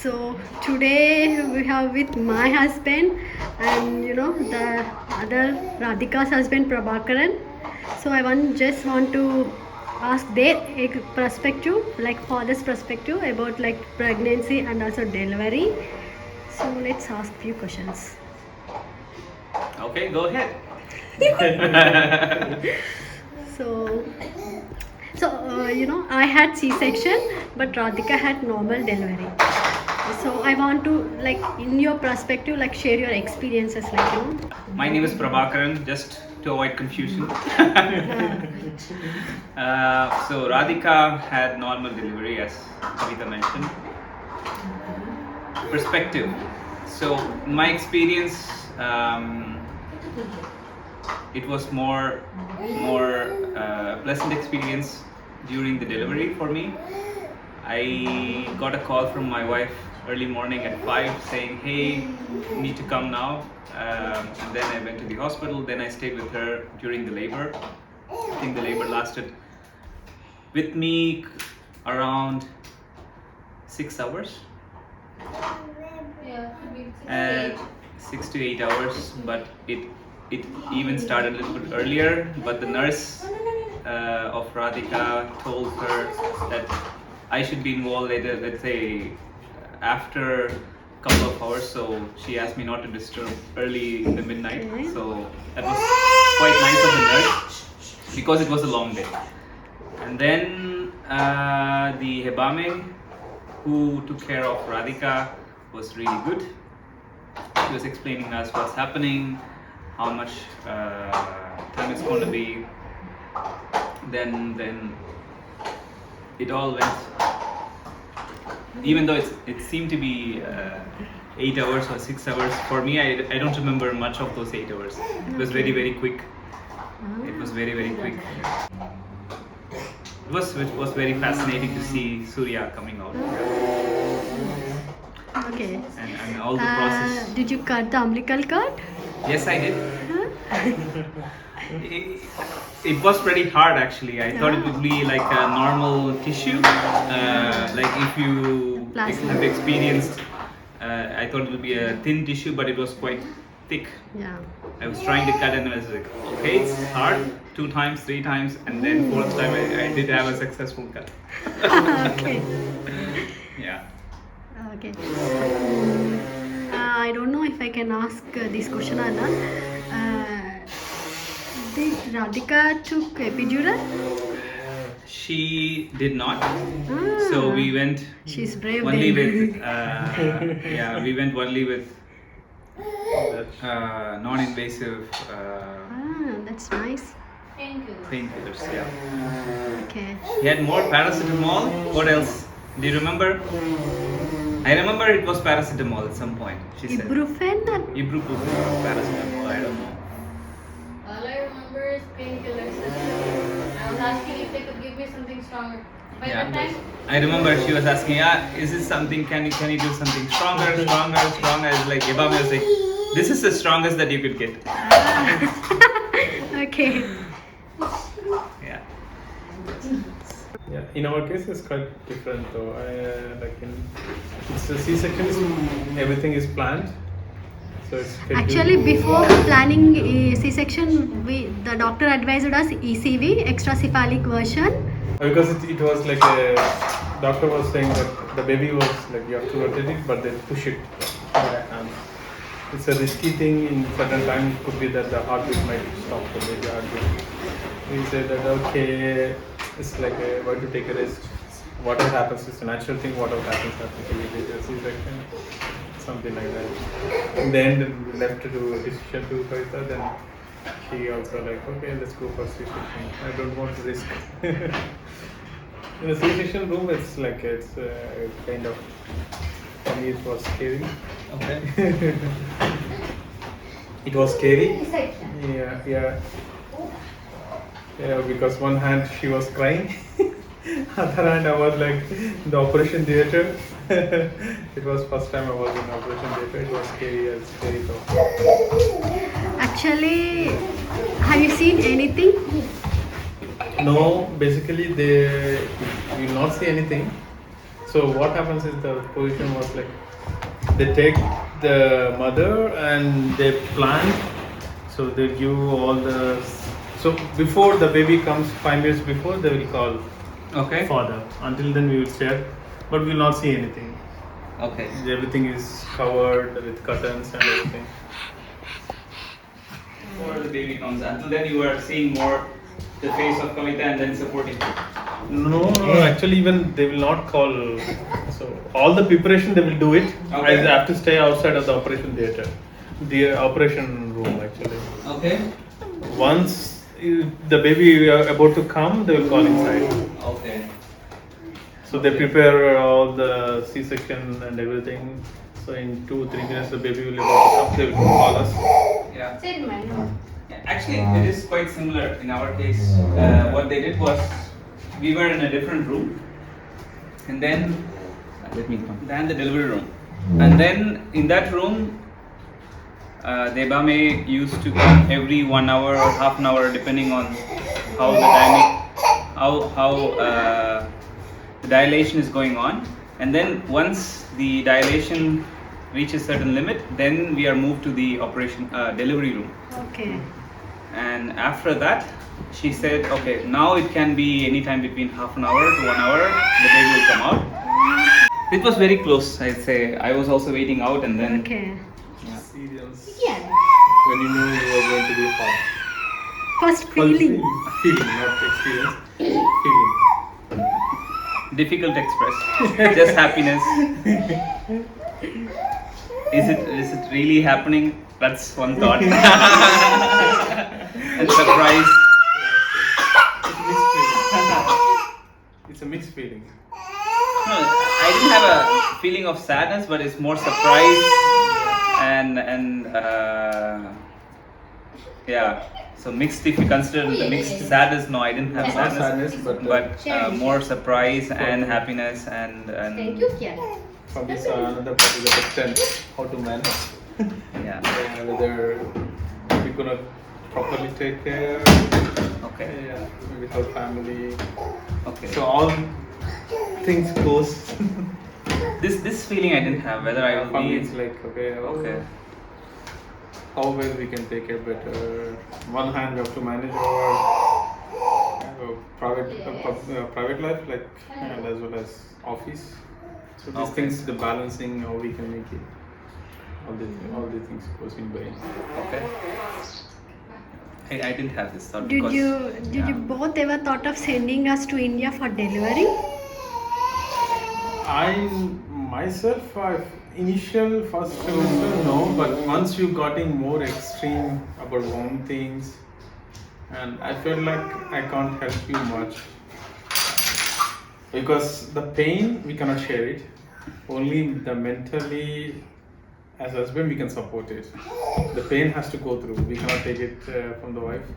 So today we have with my husband and the other Radhika's husband Prabhakaran. So I just want to ask their perspective, like father's perspective about like pregnancy and also delivery. So let's ask few questions. Okay, go ahead. So I had C-section, but Radhika had normal delivery. So I want to, like, in your perspective, like, share your experiences, like. My name is Prabhakaran, just to avoid confusion. So Radhika had normal delivery, as Kavita mentioned. Perspective. So in my experience, it was more pleasant experience during the delivery for me. I got a call from my wife early morning at 5 saying, hey, you need to come now. And then I went to the hospital. Then I stayed with her during the labor. I think the labor lasted with me around 6 hours. Yeah, 6 to 8 hours, but it even started a little bit earlier. But the nurse of Radhika told her that I should be involved later, let's say after a couple of hours. So she asked me not to disturb early in the midnight. So that was quite nice of the nurse because it was a long day. And then the Hebame who took care of Radhika was really good. She was explaining us what's happening, how much time it's going to be. Then it all went. Even though it seemed to be 8 hours or 6 hours, for me I don't remember much of those 8 hours. It was very, very quick. It was very, very quick. It was very fascinating to see Surya coming out. Okay. And all the process. Did you cut the umbilical cord? Yes, I did. It was pretty hard actually. I thought it would be like a normal tissue. Like if you have experienced, I thought it would be a thin tissue, but it was quite thick. Yeah. I was trying to cut and I was like, okay, it's hard. 2 times, 3 times, and then 4th time I did have a successful cut. Okay. Yeah. Okay. I don't know if I can ask this question or not. Did Radhika took epidural? She did not. So we went. She's brave. Only then. with we went only with non-invasive That's nice. painkillers. Yeah. Okay. He had more paracetamol. What else? Do you remember? I remember it was paracetamol at some point. She said. Ibuprofen? Ibuprofen or paracetamol. I don't know. all I remember is painkillers. I was asking if they could give me something stronger. By that time, I remember she was asking, is this something? Can you do something stronger? I was like, Ibami was like, this is the strongest that you could get. Okay. Yeah. Yeah, in our case it's quite different though. It's a C-section, everything is planned. So it's Actually, before planning C-section, the doctor advised us ECV, extracephalic version. because it was like a doctor was saying that the baby was like you have to rotate it, but they push it by hand. It's a risky thing. In certain time, it could be that the heartbeat might stop the baby heartbeat. We said that okay, it's like why to take a risk. Whatever happens, it's a natural thing. Whatever happens. We did a C-section, something like that. In the end, we left to do a decision to Kavita. Then she also like, okay, let's go for C-section. I don't want to risk. In the C-section room, it's like it's kind of, for me it was scary. Okay. It was scary. Yeah. Because one hand she was crying, other hand I was like in the operation theater. It was first time I was in operation theater. It was scary though. Actually, have you seen anything? No, basically they will not see anything. So what happens is the position was like they take the mother and they plant. So they give all the. So before the baby comes, 5 minutes before, they will call Okay. father. Until then, we will stare, but we will not see anything. Okay. Everything is covered with curtains and everything. Before the baby comes, until then you are seeing more the face of Kavita and then supporting. No, actually, even they will not call. So all the preparation they will do it. Okay. I have to stay outside of the operation theater, the operation room actually. Okay. Once the baby are about to come, they will call inside. Okay. So they prepare all the C-section and everything. So in 2-3 minutes, the baby will about to come. They will call us. Yeah. Sit in my room. Actually, it is quite similar in our case. What they did was, we were in a different room, and then than the delivery room, and then in that room, Debame used to come every 1 hour or half an hour, depending on how the dilation is going on, and then once the dilation reaches certain limit, then we are moved to the operation delivery room. Okay. And after that, she said, okay, now it can be anytime between half an hour to 1 hour, the baby will come out. It was very close, I'd say. I was also waiting out, and then Okay. Experience Yeah. when you know you are going to be hot. First feeling. Feeling, not experience. Feeling. difficult to express. Just happiness. Is it really happening? That's one thought. And surprise. It's a mixed feeling. No, I didn't have a feeling of sadness, but it's more surprise and yeah. So mixed, if you consider the mixed sadness, no, I didn't have Not sadness, sadness, but more surprise and happiness and Thank you, Kian. for this another part is about 10 how to manage. yeah. Whether we're gonna properly take care. Okay. Yeah, with our family. Okay. So all things goes. This feeling I didn't have, whether I will For me, be it's like okay. How well we can take care better. One hand we have to manage our private life, like and as well as office. So these Okay. things, the balancing, how we can make it. All the things goes in brain. Okay. I didn't have this thought Did because you both ever thought of sending us to India for delivery? I myself, initial first semester, no, but once you getting more extreme about one things, and I felt like I can't help you much because the pain we cannot share it. Only the mentally, as husband, we can support it. The pain has to go through. We cannot take it from the wife.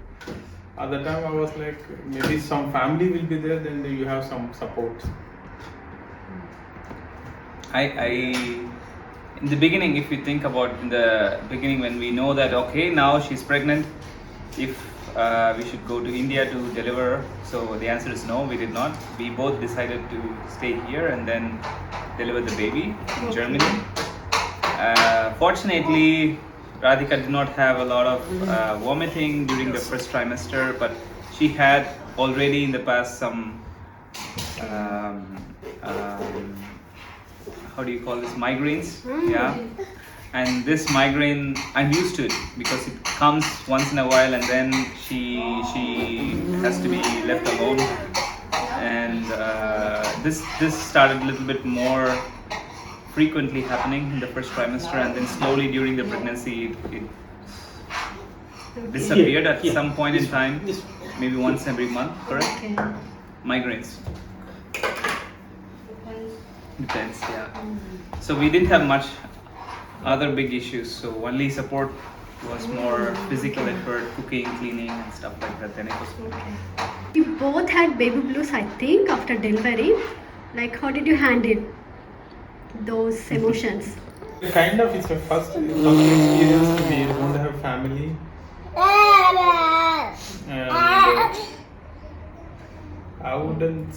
At the time, I was like, maybe some family will be there, then you have some support. In the beginning, if you think about in the beginning when we know that okay, now she's pregnant, if we should go to India to deliver, so the answer is no, we did not. We both decided to stay here and then deliver the baby in Germany. Fortunately, Radhika did not have a lot of vomiting during the first trimester, but she had already in the past some how do you call this, migraines? Yeah. And this migraine, I'm used to it because it comes once in a while and then she has to be left alone. And this started a little bit more frequently happening in the first trimester, and then slowly during the pregnancy it disappeared at some point in time, maybe once every month, correct? Okay. Migraines. Depends, yeah. So we didn't have much other big issues, so only support was more physical effort, cooking, cleaning and stuff like that. Then it was Okay. You both had baby blues, I think, after delivery. Like, how did you handle those emotions? Kind of, it's a first experience. We don't have family. And I wouldn't.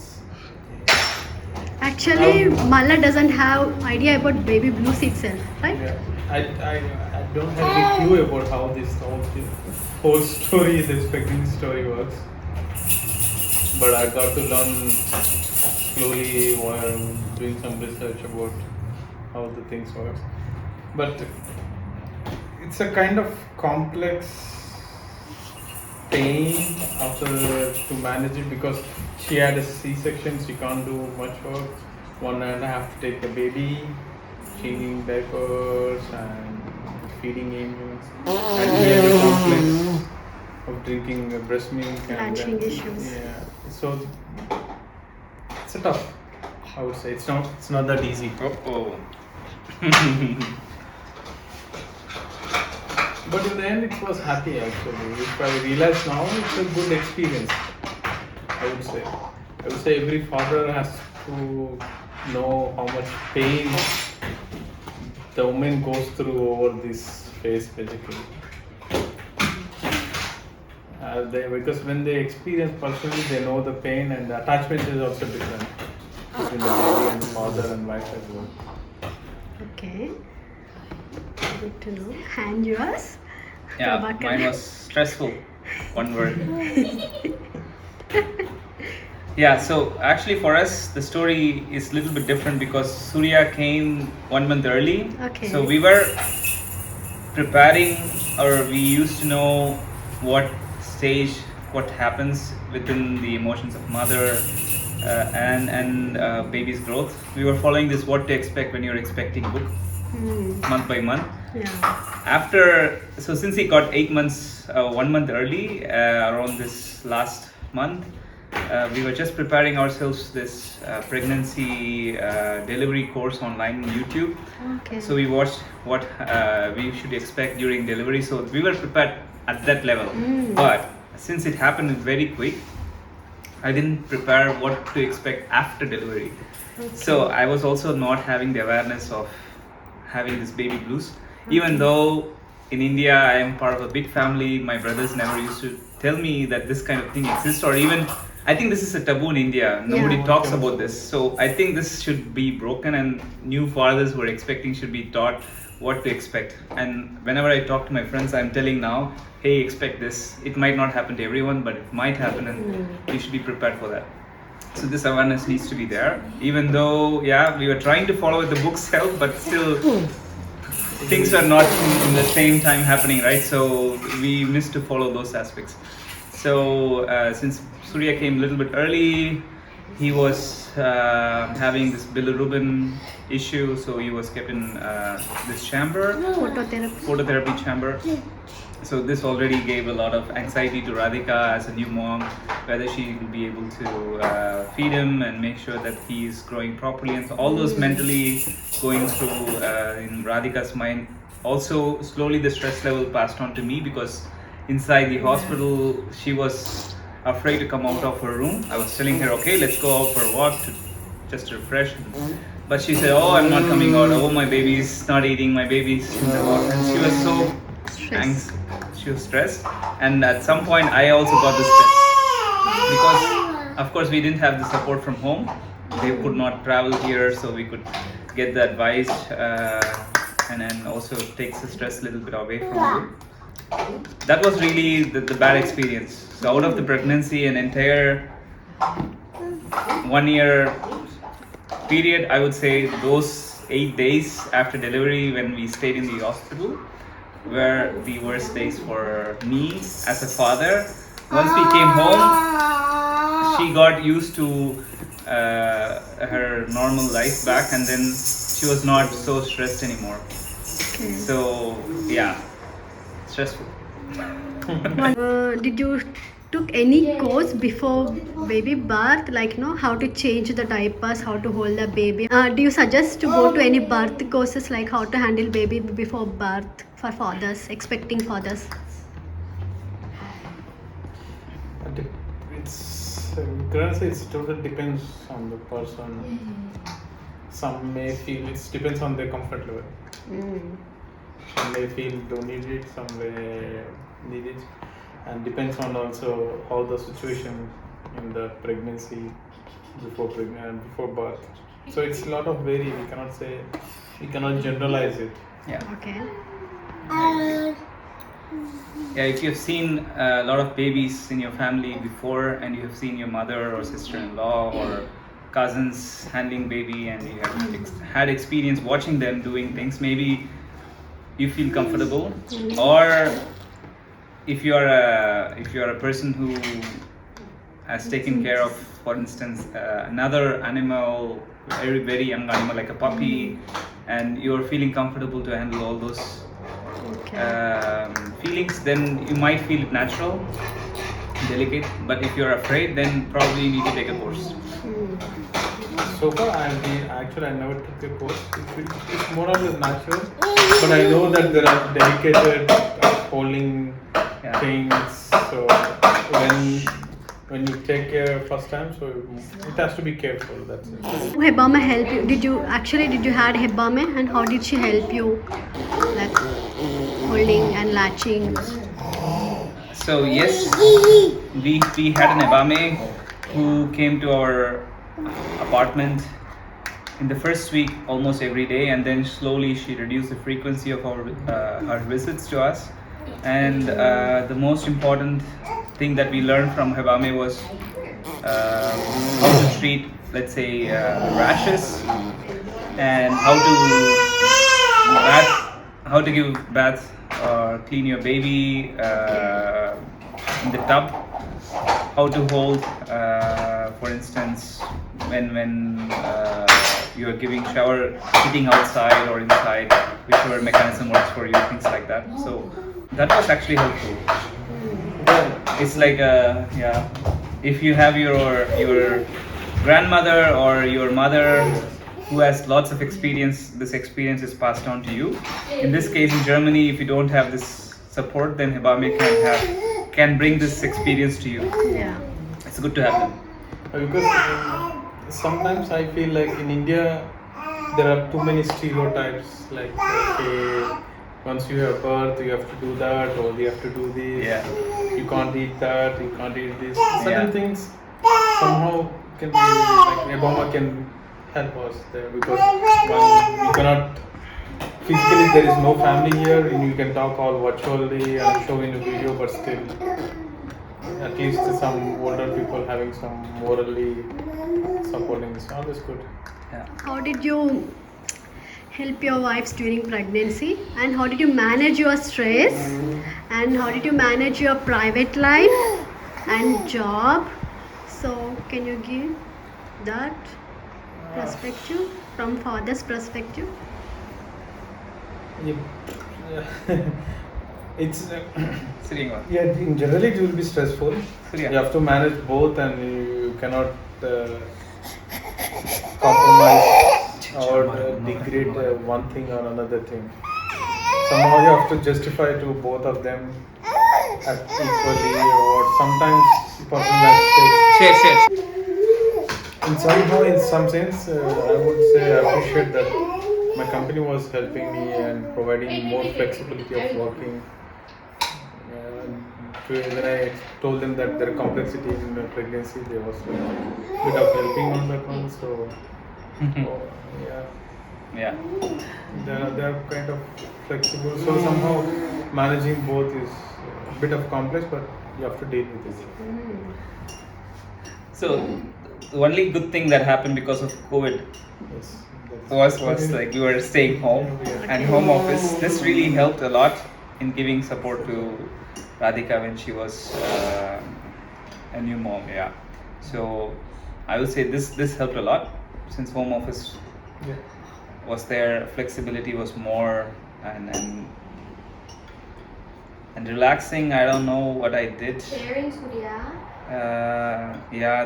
Actually, Malla doesn't have idea about baby blues itself, right? Yeah, I don't have any clue about how this whole story, this pregnancy story works. But I got to learn slowly while doing some research about how the things work. But it's a kind of complex pain after to manage it because she had a C-section. She can't do much work. 1.5 to take the baby, changing diapers and feeding him, and he had a complex of drinking breast milk and Latching issues. yeah. So it's a tough. I would say it's not that easy. Oh. But in the end, it was happy actually. If I realize now, it's a good experience. I would say. I would say every father has to know how much pain the woman goes through over this phase, basically. Because when they experience personally, they know the pain, and the attachment is also different between the baby and father and wife as well. Okay. Good to know. And yours? Yeah, Prabhakaran. mine was stressful. One word. Yeah, so actually for us the story is a little bit different because Surya came 1 month early. Okay. So we were preparing, or we used to know what stage, what happens within the emotions of mother and baby's growth. We were following this what to expect when you're expecting book month by month. Yeah. Since he got 8 months, 1 month early, around this last month, we were just preparing ourselves this pregnancy delivery course online on YouTube. Okay. So we watched what we should expect during delivery. So we were prepared at that level. But since it happened very quick, I didn't prepare what to expect after delivery. So I was also not having the awareness of having this baby blues. Even though in India I am part of a big family, my brothers never used to tell me that this kind of thing exists, or even I think this is a taboo in India. Nobody Yeah. talks about this. So I think this should be broken, and new fathers who are expecting should be taught what to expect. And whenever I talk to my friends, I'm telling now, hey, expect this. It might not happen to everyone, but it might happen, and you should be prepared for that. So this awareness needs to be there. Even though, yeah, we were trying to follow the book's help, but still things were not in the same time happening, right? So we missed to follow those aspects. So since Surya came a little bit early, he was having this bilirubin issue, so he was kept in this chamber, phototherapy chamber. So this already gave a lot of anxiety to Radhika as a new mom, whether she will be able to feed him and make sure that he is growing properly, and so all those mentally going through in Radhika's mind. Also, slowly the stress level passed on to me because inside the hospital she was afraid to come out of her room. I was telling her, okay, let's go out for a walk to just refresh. But she said, oh, I'm not coming out. Oh, my baby's not eating. My baby's in the water. And she was so anxious. She was stressed. And at some point, I also got the stress. Because, of course, we didn't have the support from home. They could not travel here, so we could get the advice and then also takes the stress a little bit away from you. That was really the bad experience. So out of the pregnancy, an entire 1 year period, I would say those 8 days after delivery when we stayed in the hospital were the worst days for me as a father. Once we came home, she got used to her normal life back, and then she was not so stressed anymore. So yeah, stressful. Did you took any course before baby birth, like how to change the diapers, how to hold the baby? Do you suggest to go to any birth courses, like how to handle baby before birth for fathers, expecting fathers? It totally depends on the person. Some may feel it depends on their comfort level. Some may feel don't need it, some may need it, and depends on also how the situation in the pregnancy before birth. So it's a lot of vary. We cannot generalize it. Yeah. Okay. Yeah, if you've seen a lot of babies in your family before, and you have seen your mother or sister-in-law or cousins handling baby, and you have had experience watching them doing things, maybe you feel comfortable. Or if you are a person who has taken care of, for instance, another animal, very young animal like a puppy, and you're feeling comfortable to handle all those feelings, then you might feel it natural, delicate. But if you're afraid, then probably you need to take a course. So far, I never took a course. It's more or less natural, but I know that there are dedicated holding things. So when you take care first time, so it has to be careful. That's it. Hebama help you? Did you had Hebama, and how did she help you, like holding and latching? So yes, we had an Ebame who came to our apartment in the first week almost every day, and then slowly she reduced the frequency of her visits to us. And the most important thing that we learned from Hebame was how to treat, let's say, rashes, and how to give bath or clean your baby in the tub, how to hold, for instance, when you are giving shower, sitting outside or inside, whichever mechanism works for you, things like that. So that was actually helpful. It's like if you have your grandmother or your mother who has lots of experience, this experience is passed on to you. In this case, in Germany, if you don't have this support, then Hebame can bring this experience to you. Yeah. It's good to have them. Because sometimes I feel like in India there are too many stereotypes. Like okay, once you have birth, you have to do that, or you have to do this. Yeah. You can't eat that. You can't eat this. Certain things somehow can be like Obama can help us there, because one, we cannot physically, there is no family here, and you can talk all virtually and show in a video, but still at least some older people having some morally supporting is always good. Yeah. How did you help your wives during pregnancy, and how did you manage your stress, and how did you manage your private life and job? So can you give that perspective from father's perspective? It's Sitting on. yeah. In generally, it will be stressful. Yeah. You have to manage both, and you cannot compromise or degrade one thing or another thing. Somehow you have to justify to both of them equally, or sometimes person likes Share. in somehow, in some sense, I would say I appreciate that my company was helping me and providing more flexibility of working. When I told them that there are complexity in pregnancy, there was a bit of helping on that one. So, Yeah. they're kind of flexible. So somehow managing both is a bit of complex, but you have to deal with it. So the only good thing that happened because of COVID Yes. was like we were staying home and home office. This really helped a lot in giving support to Radhika when she was a new mom. Yeah. So I would say this helped a lot, since home office was there, flexibility was more, and relaxing. I don't know what I did. Sharing, Surya.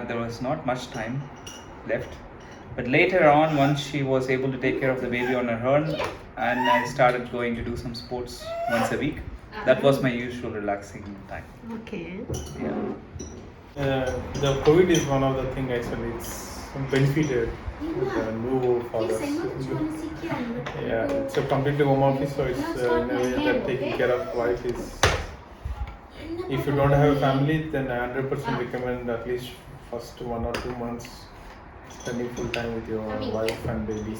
There was not much time left. But later on, once she was able to take care of the baby on her own, and I started going to do some sports once a week, that was my usual relaxing time. Okay. Yeah. The COVID is one of the things actually. It's benefited the new fathers. Yeah, it's a completely home office, so it's in a way that taking care of wife is. If you don't have a family, then I 100% recommend at least first 1 or 2 months spending full time with your wife and baby,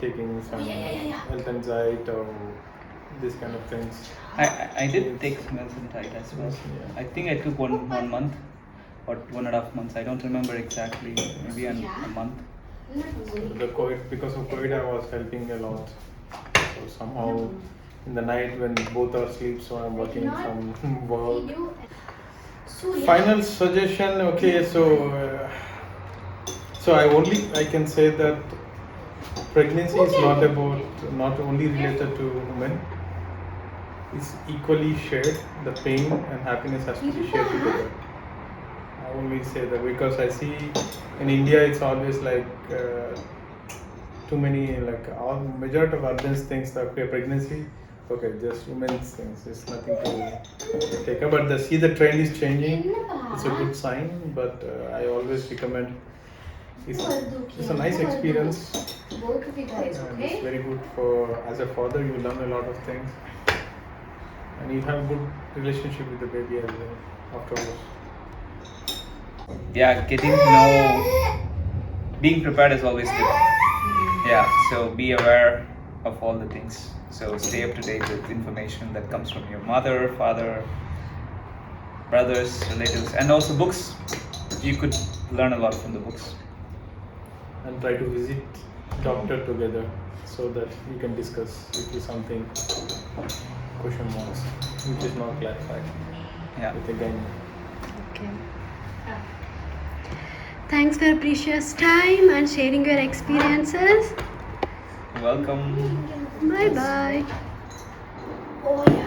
taking some health anxiety or these kind of things. I did take Melson-tide as well. Yeah. I think I took one month or 1.5 months. I don't remember exactly. Maybe a month. The COVID, because of COVID, I was helping a lot. So somehow in the night when both are asleep, so I'm working some work. Final suggestion. Okay, so I can say that pregnancy is not only related to women. It's equally shared. The pain and happiness has to be shared together. I always say that because I see in India it's always like too many, like all majority of others thinks that okay, pregnancy, okay, just women's things, it's nothing to take up. But the trend is changing. It's a good sign. But I always recommend. It's a nice experience. Both of you guys, And okay? it's very good for as a father. You learn a lot of things, and you have a good relationship with the baby as well afterwards. Yeah, getting to know, being prepared is always good. Yeah, so be aware of all the things. So stay up to date with information that comes from your mother, father, brothers, relatives, and also books. You could learn a lot from the books. And try to visit doctor together so that you can discuss if it's something question marks which is not clarified. Yeah. With again. Okay. Thanks for your precious time and sharing your experiences. Welcome. Bye bye. Oh, yeah.